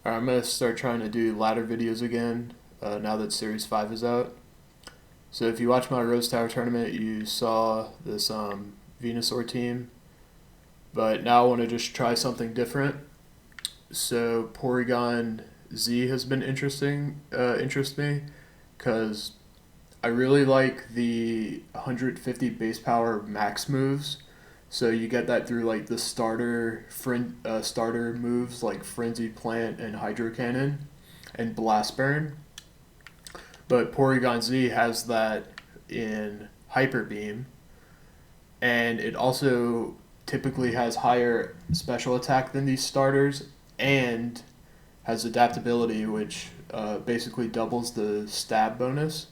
Alright, I'm gonna start trying to do ladder videos again now that Series 5 is out. So if you watch my Rose Tower tournament, you saw this Venusaur team, but now I want to just try something different. So Porygon-Z has been interest me, because I really like the 150 base power max moves. So you get that through like the starter moves like Frenzied Plant and Hydro Cannon and Blast Burn. But Porygon-Z has that in Hyper Beam, and it also typically has higher special attack than these starters, and has adaptability, which basically doubles the stab bonus.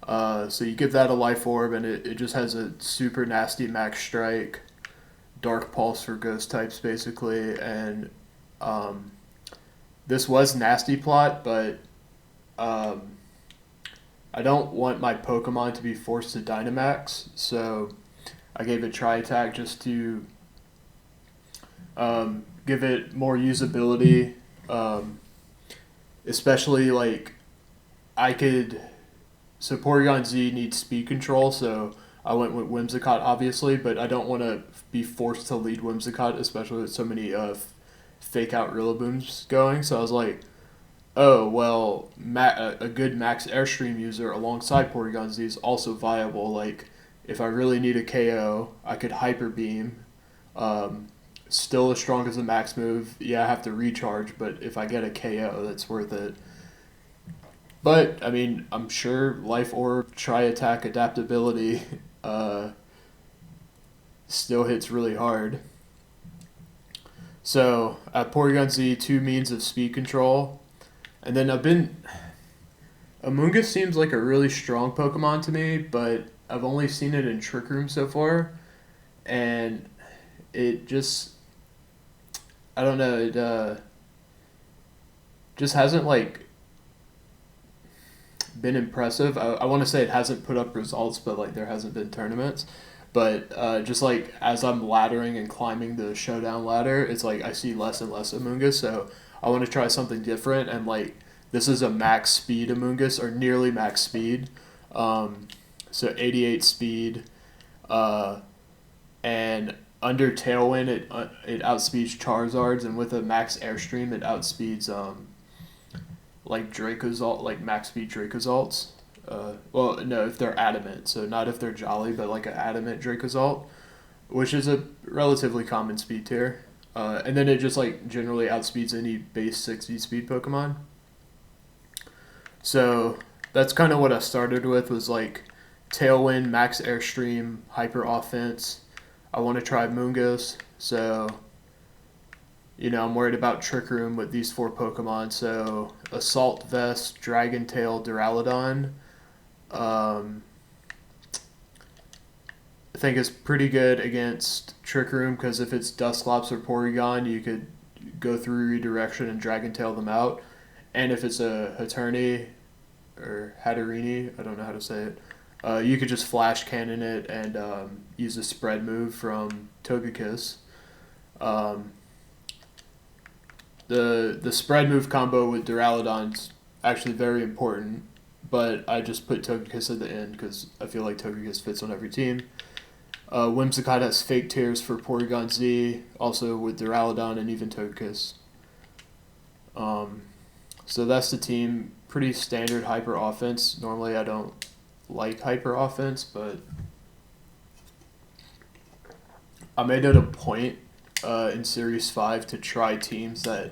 So you give that a life orb, and it just has a super nasty max strike, dark pulse for ghost types basically, and um, this was nasty plot, but um, I don't want my Pokemon to be forced to Dynamax, so I gave it Try Attack just to give it more usability, um, especially like I could. So Porygon-Z needs speed control, so I went with Whimsicott obviously, but I don't want to be forced to lead Whimsicott, especially with so many fake out Rillabooms going. So I was like, oh well, a good max airstream user alongside Porygon-Z is also viable. Like if I really need a KO, I could Hyper Beam. Um, Still as strong as the max move. Yeah, I have to recharge, but if I get a KO, that's worth it. But I mean, I'm sure Life Orb, Try Attack, Adaptability uh, still hits really hard. So at Porygon-Z, two means of speed control, and then Amoonguss seems like a really strong Pokemon to me, but I've only seen it in Trick Room so far, and it just I don't know, it just hasn't like been impressive. I want to say it hasn't put up results, but like there hasn't been tournaments. But just like as I'm laddering and climbing the showdown ladder, it's like I see less and less Amoonguss. So I want to try something different, and like this is a max speed Amoonguss or nearly max speed. Um, so 88 speed, uh, and under Tailwind it outspeeds Charizards, and with a max Airstream it outspeeds like Dracozolt, like max speed Dracozolts. Well, no, if they're adamant, so not if they're jolly, but like an adamant Dracozolt, which is a relatively common speed tier. And then it just like generally outspeeds any base 60 speed Pokemon. So that's kind of what I started with, was like Tailwind, Max Airstream, Hyper Offense. I want to try Moongus, so I'm worried about Trick Room with these four Pokemon. So Assault Vest, Dragon Tail, Duraludon. Um, I think it's pretty good against Trick Room, because if it's Dusclops or Porygon, you could go through redirection and Dragon Tail them out. And if it's a Haterni or Hatterini, I don't know how to say it, you could just Flash Cannon it and use a spread move from Togekiss. Um, the spread move combo with Duraludon's actually very important, but I just put Togekiss at the end because I feel like Togekiss fits on every team. Whimsicott has Fake Tears for Porygon-Z, also with Duraludon and even Togekiss. Um, so that's the team. Pretty standard hyper offense. Normally I don't like hyper offense, but I made it a point in Series 5 to try teams that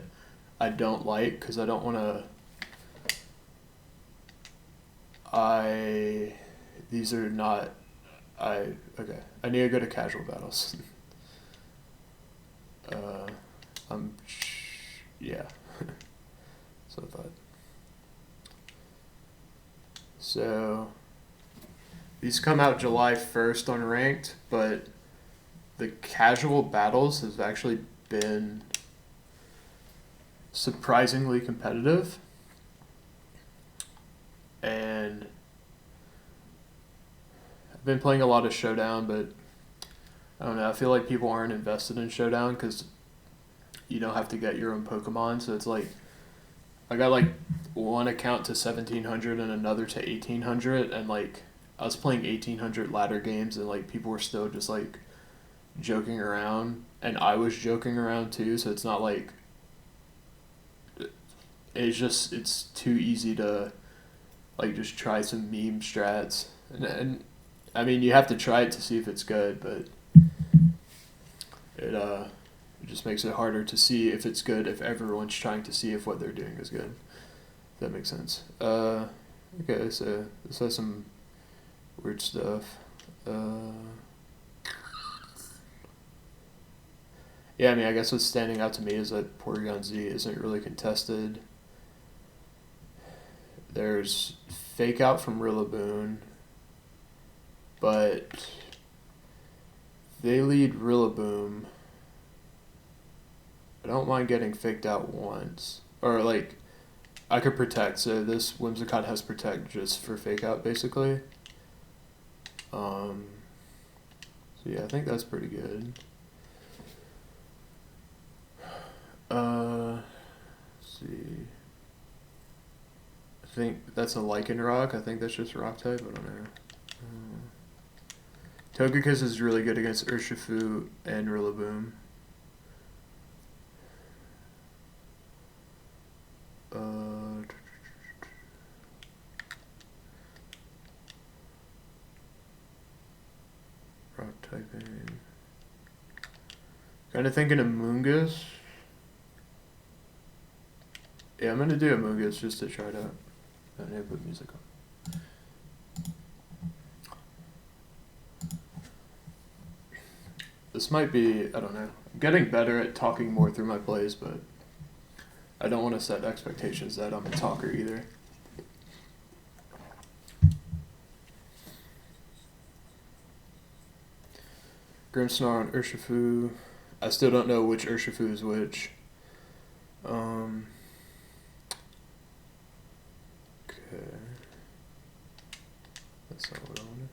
I don't like, because I don't want to. These are not. Okay. I need to go to casual battles. uh, I'm. Yeah. So I thought. So these come out July 1st on ranked, but the casual battles has actually been surprisingly competitive, and I've been playing a lot of Showdown, but I don't know, I feel like people aren't invested in Showdown because you don't have to get your own Pokemon. So it's like I got like one account to 1700 and another to 1800, and like I was playing 1800 ladder games, and like people were still just like joking around, and I was joking around too. So it's not like it's too easy to like just try some meme strats, and I mean you have to try it to see if it's good, but it just makes it harder to see if it's good if everyone's trying to see if what they're doing is good. If that makes sense. Okay, so this has some weird stuff. Yeah, I mean, I guess what's standing out to me is that Porygon-Z isn't really contested. There's Fake Out from Rillaboom, but they lead Rillaboom. I don't mind getting faked out once. Or, like, I could Protect, so this Whimsicott has Protect just for Fake Out, basically. So, yeah, I think that's pretty good. Let's see. I think that's a Lycanroc. I think that's just Rock type. I don't know. Togekiss is really good against Urshifu and Rillaboom. Rock typing. Kind of thinking of Moongus. Yeah, I'm gonna do a Moongus just to try it out. I need to put music on. This might be, I don't know. I'm getting better at talking more through my plays, but I don't want to set expectations that I'm a talker either. Grimmsnarl and Urshifu. I still don't know which Urshifu is which. Okay. That's not what I wanted.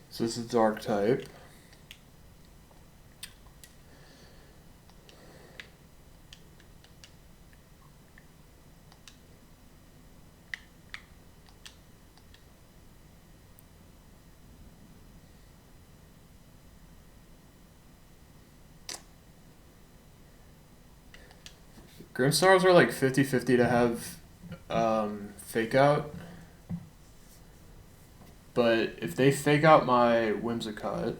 So this is Dark type. Grimmsnarls are like 50-50 to have Fake Out. But if they Fake Out my Whimsicott,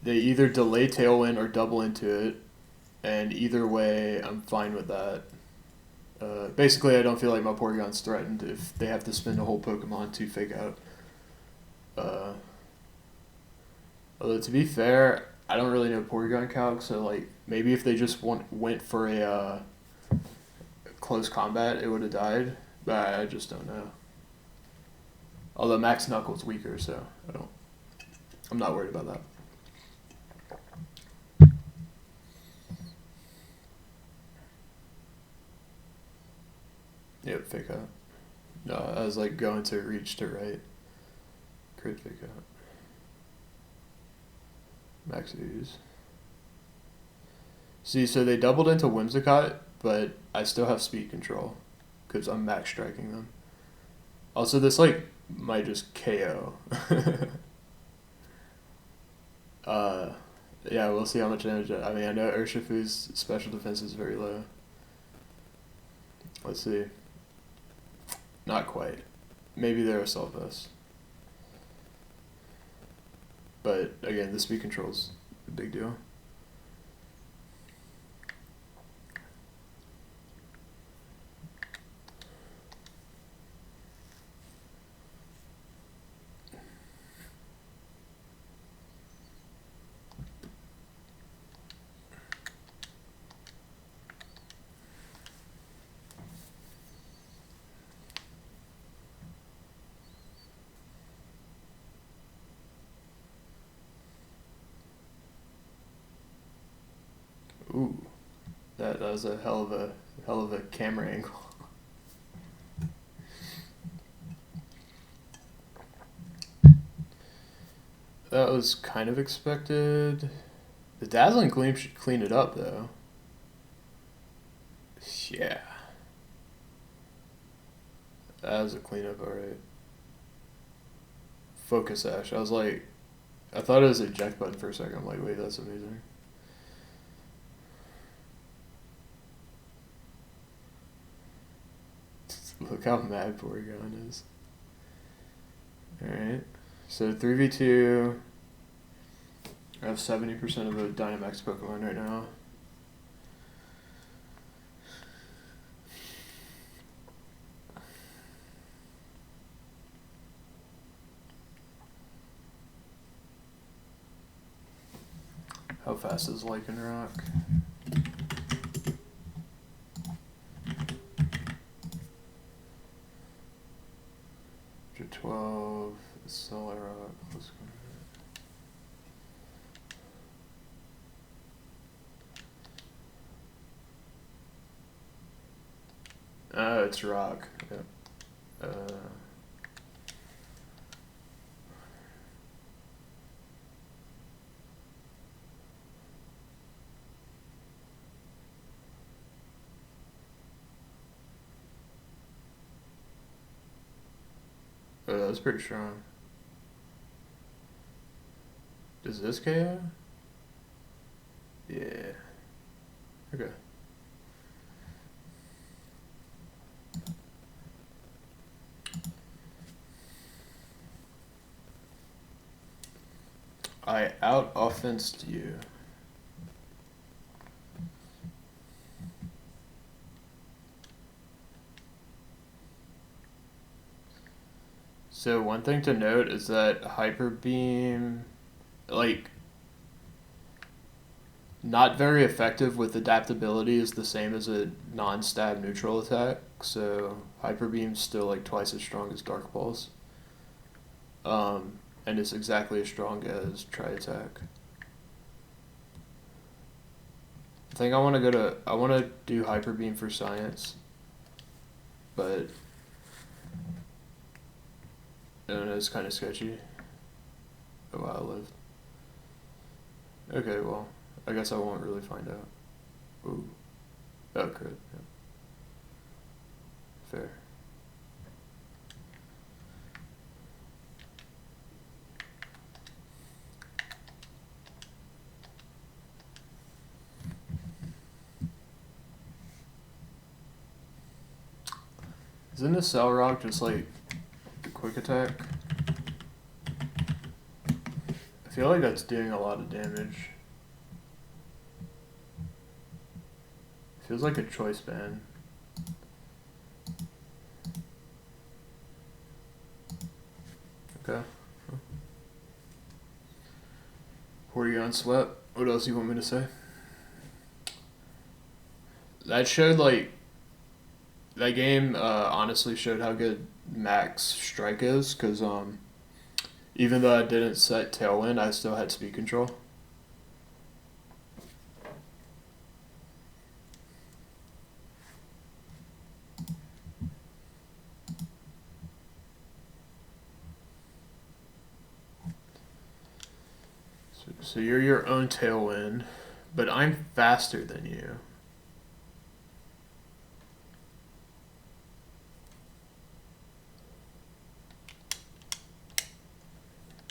they either delay Tailwind or double into it, and either way, I'm fine with that. Basically, I don't feel like my Porygon's threatened if they have to spend a whole Pokemon to Fake Out. Although, to be fair, I don't really know Porygon Calc, so like maybe if they just went for a close combat, it would have died, but I just don't know. Although Max Knuckle's weaker, so I'm not worried about that. Yep, Fake Out. No, I was like going to reach to right. Crit Fake Out. Max use. See, so they doubled into Whimsicott, but I still have speed control because I'm max striking them. Also, this like might just KO. Yeah, we'll see how much damage. I mean, I know Urshifu's special defense is very low. Let's see. Not quite. Maybe they're Assault Vest. But again, the speed control's a big deal. Ooh, that was a hell of a camera angle. That was kind of expected. The Dazzling Gleam should clean it up, though. Yeah. That was a cleanup, alright. Focus Ash. I was like, I thought it was a eject button for a second. I'm like, wait, that's amazing. Look how mad Porygon is. Alright. So 3v2. I have 70% of a Dynamax Pokemon right now. How fast is Lycanroc? To 12, Solrock. Let's go. It's rock. Yep. Oh, that was pretty strong. Does this KO? Yeah. Okay. I out-offensed you. So one thing to note is that Hyper Beam, like, not very effective with adaptability is the same as a non-stab neutral attack. So Hyper Beam's still like twice as strong as Dark Pulse. And it's exactly as strong as Try Attack. I think I want to do Hyper Beam for science, but I don't know, it's kind of sketchy. Oh wow, I lived. Okay, well, I guess I won't really find out. Ooh. Oh, crit. Yeah. Fair. Isn't this Cell Rock just like the quick attack? I feel like that's doing a lot of damage. Feels like a choice ban. Okay. Porygon swept. What else do you want me to say? That showed like that game honestly showed how good Max Strike is, because even though I didn't set Tailwind, I still had speed control. So you're your own Tailwind, but I'm faster than you.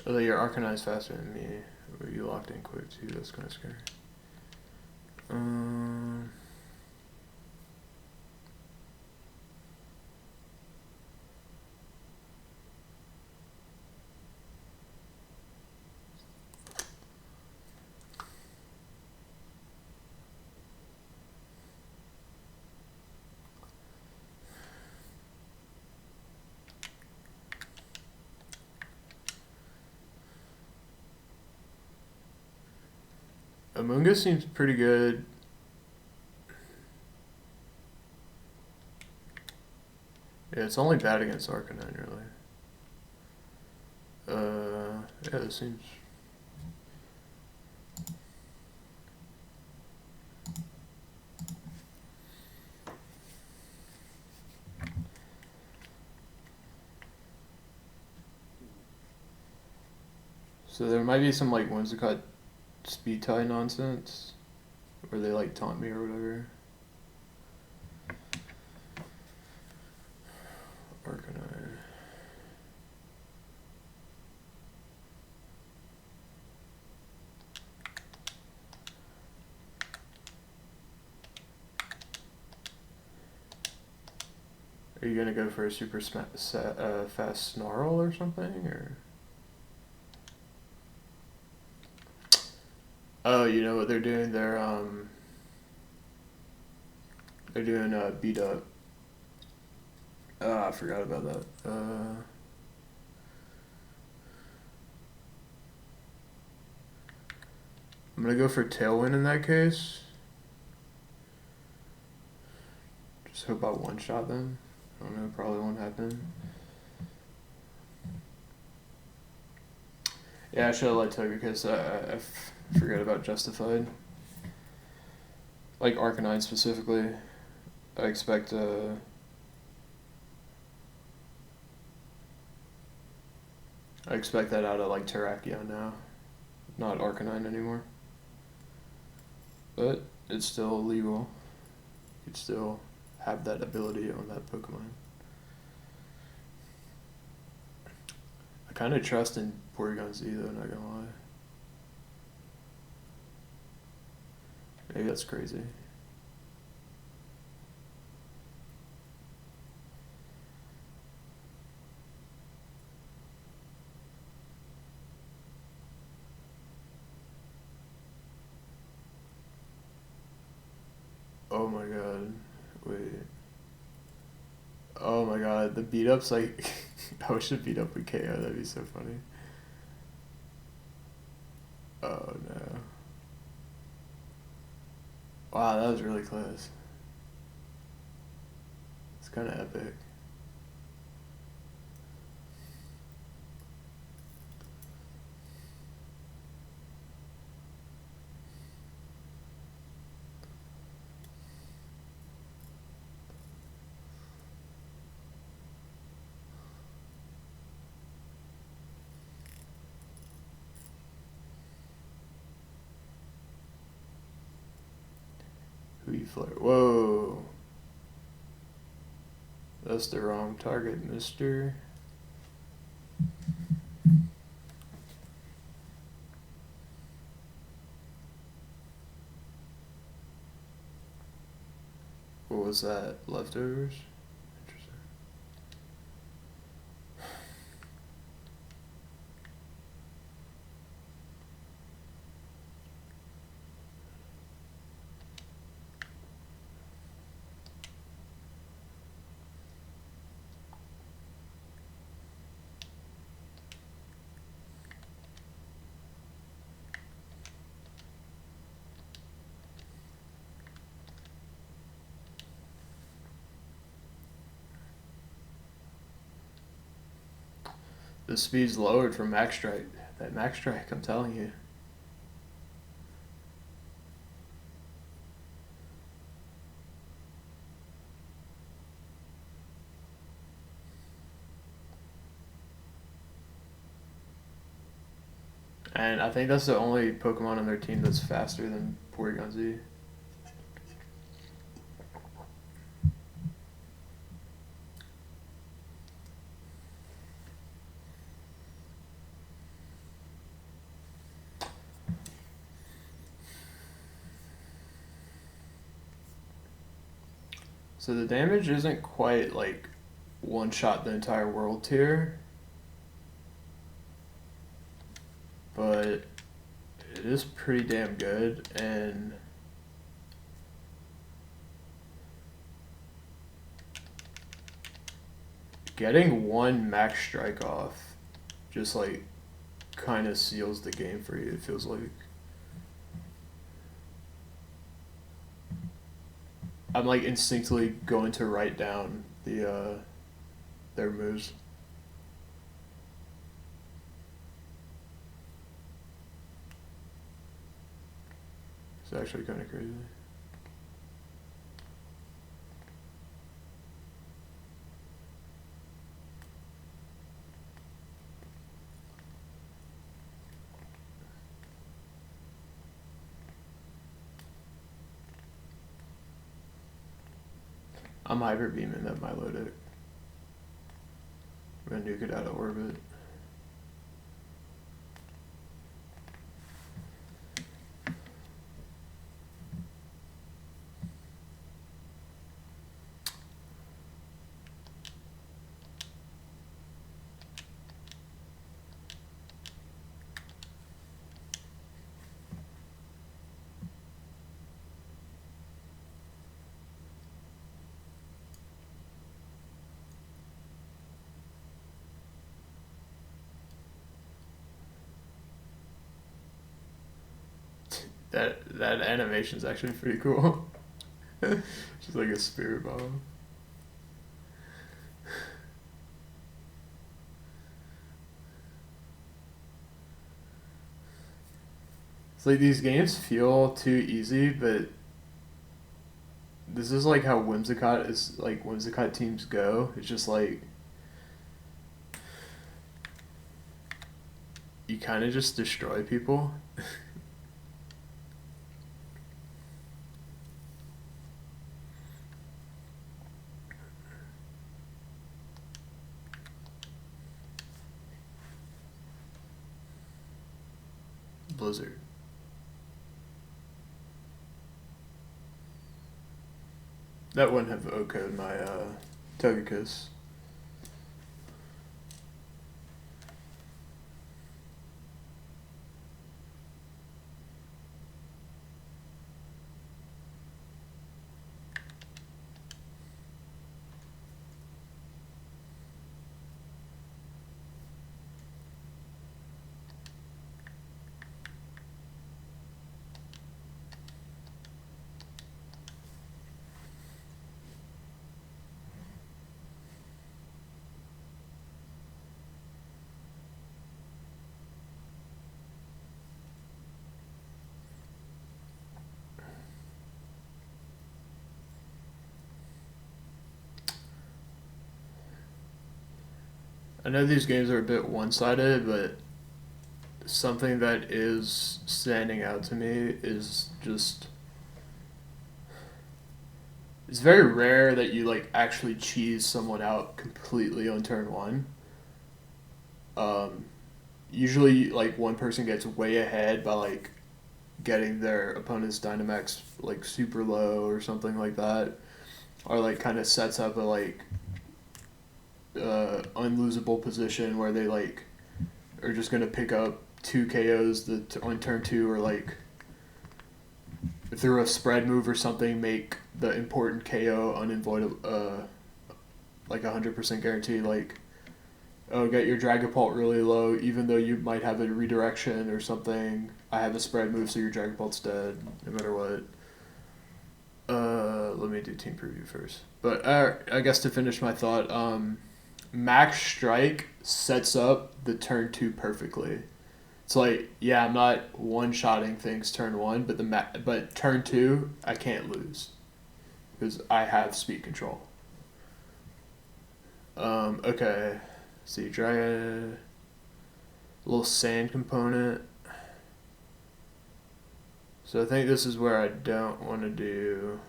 Although your Arcanine's faster than me. Or you locked in quick too, that's kind of scary. Amoonga seems pretty good. Yeah, it's only bad against Arcanine, really. Yeah, this seems... So there might be some, like, Whimsicott speed tie nonsense where they like taunt me or whatever. Arcanine. Are you gonna go for a super fast snarl or something, or? Oh, you know what they're doing? They're doing beat up. I forgot about that. I'm gonna go for Tailwind in that case. Just hope I one-shot them. I don't know, probably won't happen. Yeah, I should have let Toga because I forgot about Justified. Like Arcanine specifically, I expect that out of like Terrakion now, not Arcanine anymore. But it's still legal. You could still have that ability on that Pokemon. I kind of trust in Porygon-Z though, not gonna lie. Maybe that's crazy. Oh my god. Wait. Oh my god, the beat ups, like, I wish it beat up with KO, that'd be so funny. Oh no. Wow, that was really close. It's kind of epic. Who you flirt? Whoa. That's the wrong target, mister. What was that? Leftovers? Interesting. The speed's lowered from Max Strike. That Max Strike, I'm telling you. And I think that's the only Pokemon on their team that's faster than Porygon-Z. So the damage isn't quite like one-shot the entire world tier, but it is pretty damn good, and getting one Max Strike off just like kind of seals the game for you, it feels like. I'm like instinctively going to write down the their moves. It's actually kind of crazy. I'm hyper beaming that Milotic. I'm gonna nuke it out of orbit. That animation is actually pretty cool. Just like a spirit bomb. It's like these games feel too easy, but this is like how Whimsicott teams go. It's just like you kind of just destroy people. Blizzard. That wouldn't have OK'd my Togekiss. I know these games are a bit one-sided, but something that is standing out to me is just it's very rare that you like actually cheese someone out completely on turn one. Usually, like one person gets way ahead by like getting their opponent's Dynamax like super low or something like that, or like kind of sets up a like unlosable position where they like are just gonna pick up 2 KOs on turn 2, or like through a spread move or something make the important KO unavoidable, like 100% guarantee. Like, oh, get your Dragapult really low, even though you might have a redirection or something. I have a spread move, so your Dragapult's dead, no matter what. Let me do team preview first. But I guess to finish my thought, Max Strike sets up the turn 2 perfectly. It's like, yeah, I'm not one-shotting things turn 1, but turn 2, I can't lose because I have speed control. Okay. See, try a little sand component. So I think this is where I don't want to do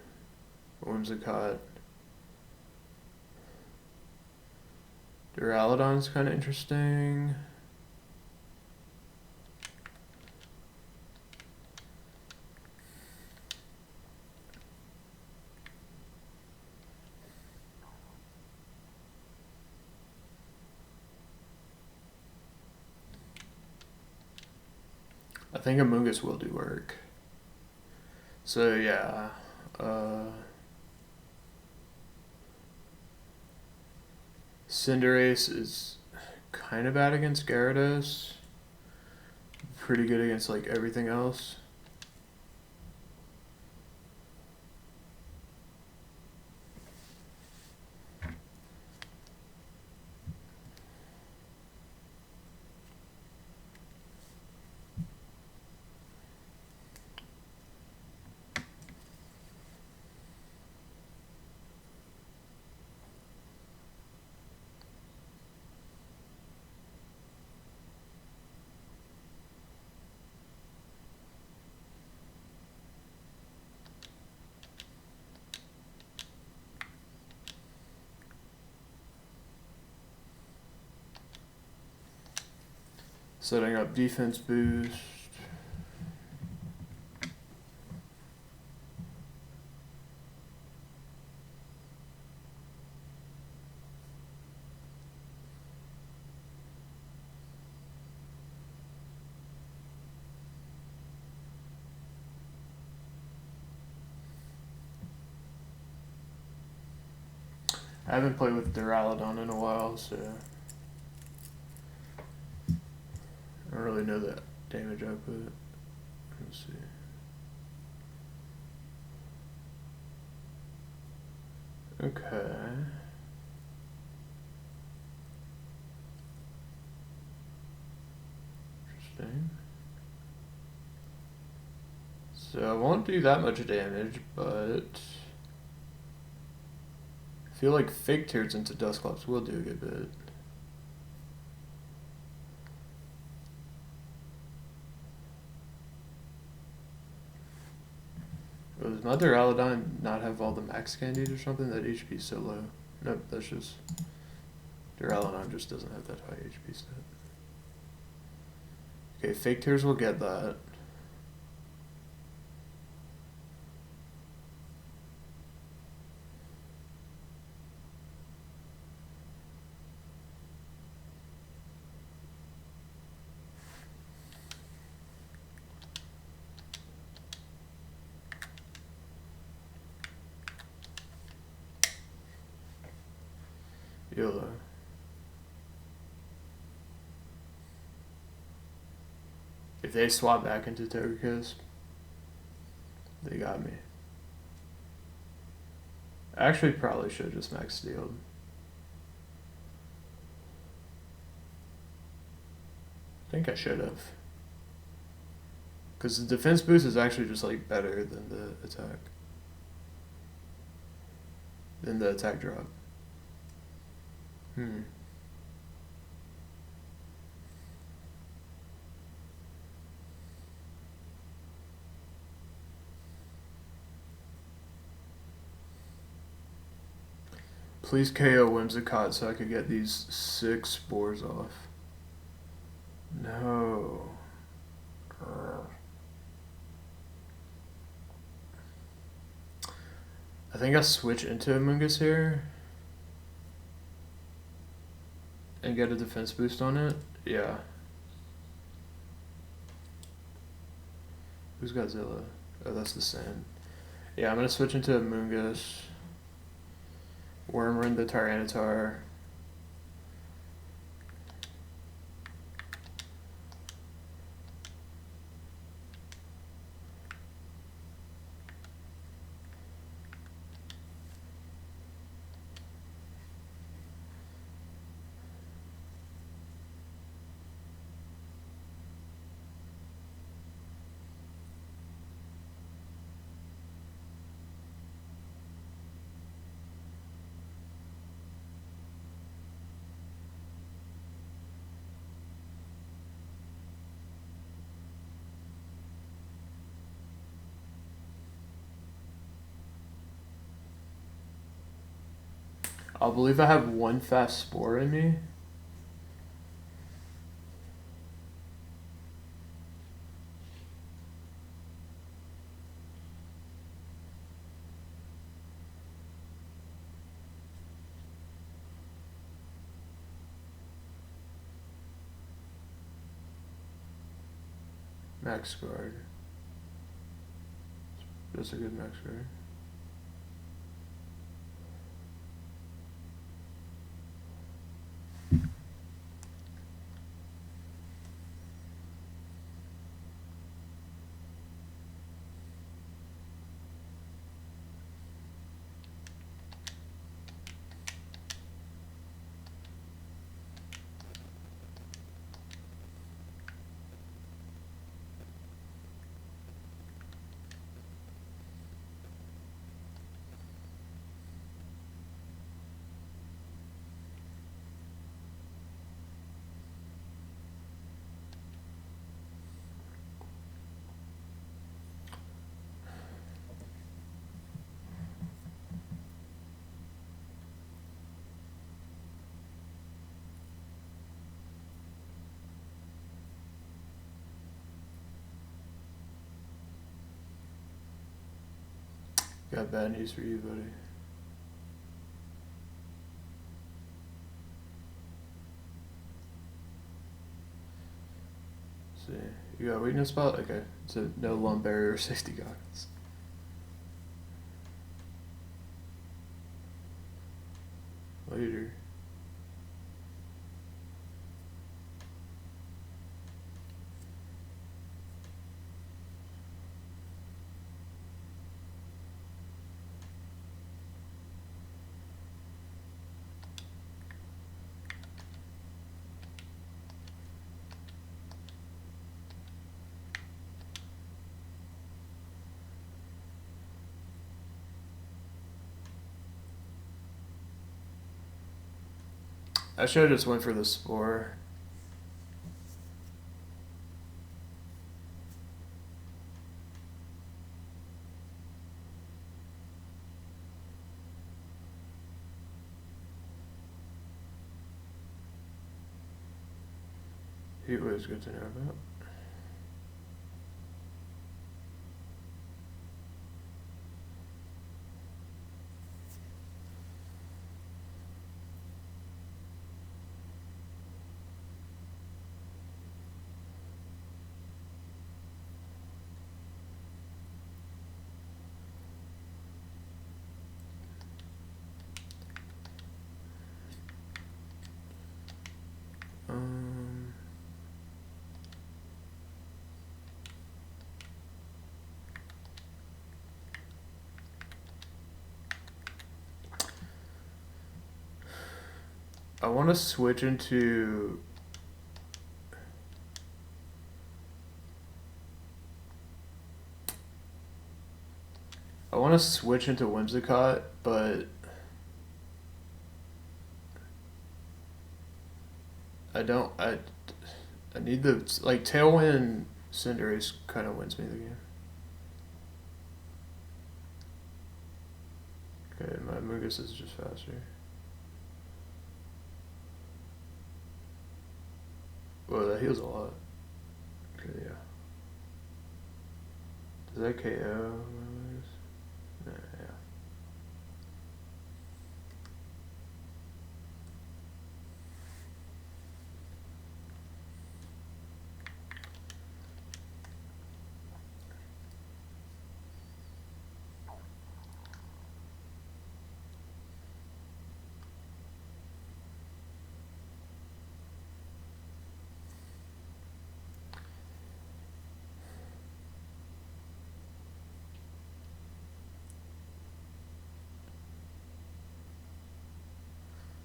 Whimsicott. Duraludon's kind of interesting. I think Amoonguss will do work. So yeah, Cinderace is kind of bad against Gyarados. Pretty good against like everything else. Setting up defense boost. I haven't played with Duraludon in a while, so I don't really know that damage output. Let's see. Okay. Interesting. So I won't do that much damage, but I feel like Fake Tears into Dusclops will do a good bit. Does my Duraludon not have all the max candies or something? That HP is so low. Nope, that's just Duraludon just doesn't have that high HP stat. Okay, Fake Tears will get that. YOLO. If they swap back into Togekiss, they got me. I actually probably should have just max stealed. I think I should have. Because the defense boost is actually just like better than the attack. Than the attack drop. Please KO Whimsicott so I could get these 6 spores off. No. I think I'll switch into Amoonguss here. And get a defense boost on it? Yeah. Who's Godzilla? Oh, that's the Sand. Yeah, I'm gonna switch into Amoonguss. Wormrend the Tyranitar. I believe I have 1 fast spore in me. Max guard. That's a good max guard. Got bad news for you, buddy. Let's see, you got a weakness spot? Okay, it's a no lump barrier 60 goggles. Later. I should have just went for the spore. Heat wave's good to know about. I want to switch into Whimsicott, but I need the, like, Tailwind Cinderace kind of wins me the game. Okay, my Mugus is just faster. Whoa, that heals a lot. Okay, yeah. Does that KO? Yeah.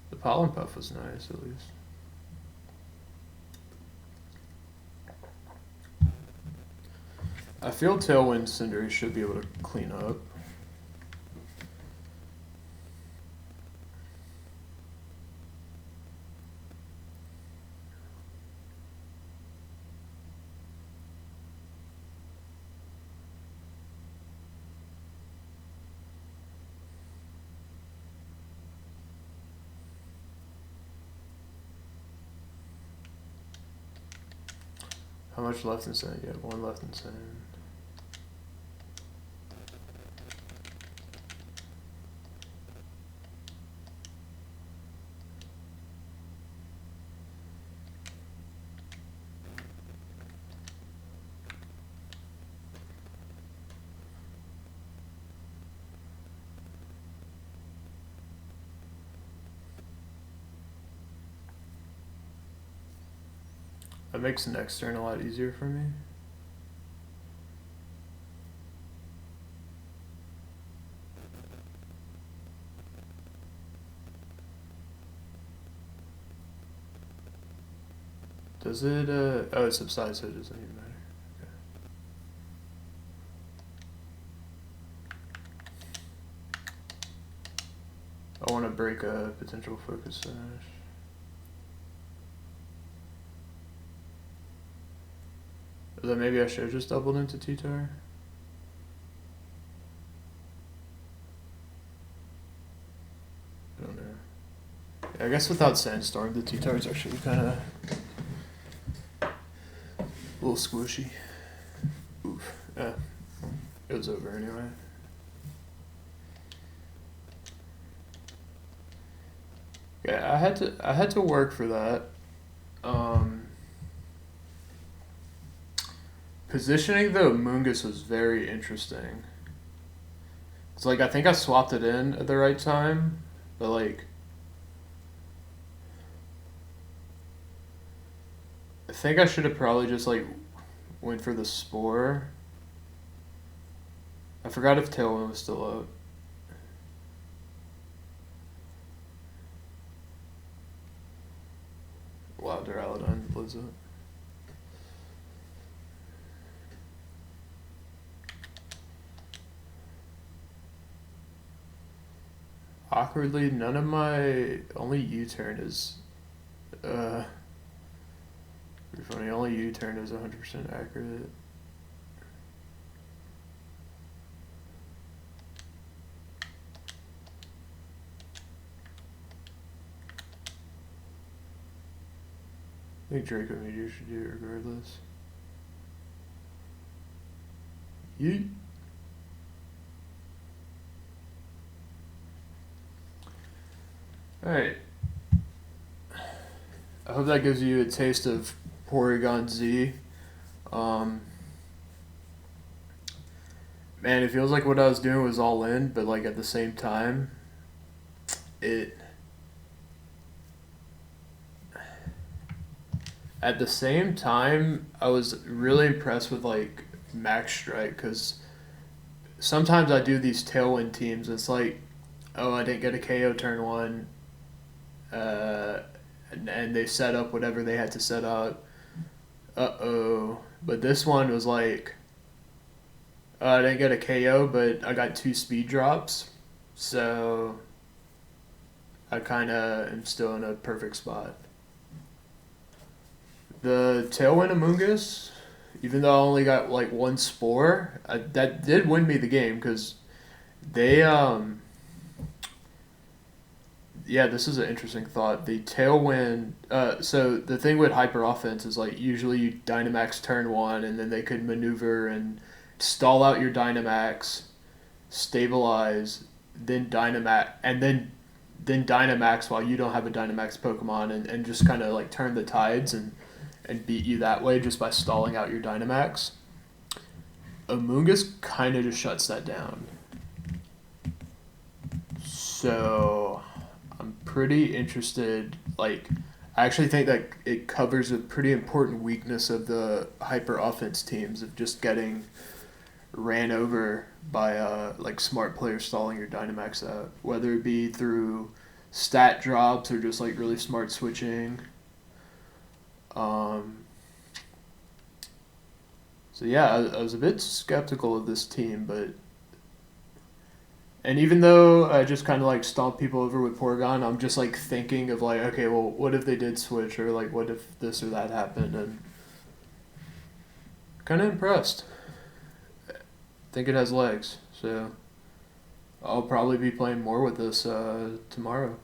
The Pollen Puff was nice, at least. I feel Tailwind Cinderace should be able to clean up. How much left in sand? You have one left in sand. That makes next turn a lot easier for me. Does it, oh, it subsides, so it doesn't even matter. Okay. I want to break a potential focus sash. Then maybe I should have just doubled into T-Tar. I don't know. Yeah, I guess without Sandstorm, the T-Tar is actually kind of a little squishy. Oof. Yeah. It was over anyway. Yeah, I had to work for that. Um, Positioning the Mungus was very interesting. It's like I think I swapped it in at the right time, but like I think I should have probably just like went for the spore. I forgot if Tailwind was still out. Wow, Duraludon lives it. Awkwardly, none of my only U-turn is uh pretty funny. Only U-turn is 100% accurate. I think Draco Meteor should do it regardless. Yeet. Alright. I hope that gives you a taste of Porygon-Z. Um, Man, it feels like what I was doing was all in, but like at the same time, it. At the same time, I was really impressed with like Max Strike because sometimes I do these Tailwind teams. It's like, oh, I didn't get a KO turn one, uh, and they set up whatever they had to set up. Uh-oh. But this one was like, I didn't get a KO, but I got two speed drops. So I kind of am still in a perfect spot. The Tailwind Amoonguss, even though I only got like one spore, that did win me the game because they, yeah, this is an interesting thought. The Tailwind, so the thing with Hyper Offense is like usually you Dynamax turn one and then they could maneuver and stall out your Dynamax, stabilize, then Dynamax, and then Dynamax while you don't have a Dynamax Pokemon and just kind of like turn the tides and beat you that way just by stalling out your Dynamax. Amoonguss kind of just shuts that down. So I'm pretty interested. Like, I actually think that it covers a pretty important weakness of the hyper offense teams of just getting ran over by like smart players stalling your Dynamax out, whether it be through stat drops or just like really smart switching. Um, so yeah, I was a bit skeptical of this team, but and even though I just kind of like stomp people over with Porygon, I'm just like thinking of like, okay, well, what if they did switch, or like, what if this or that happened, and kind of impressed. I think it has legs, so I'll probably be playing more with this tomorrow.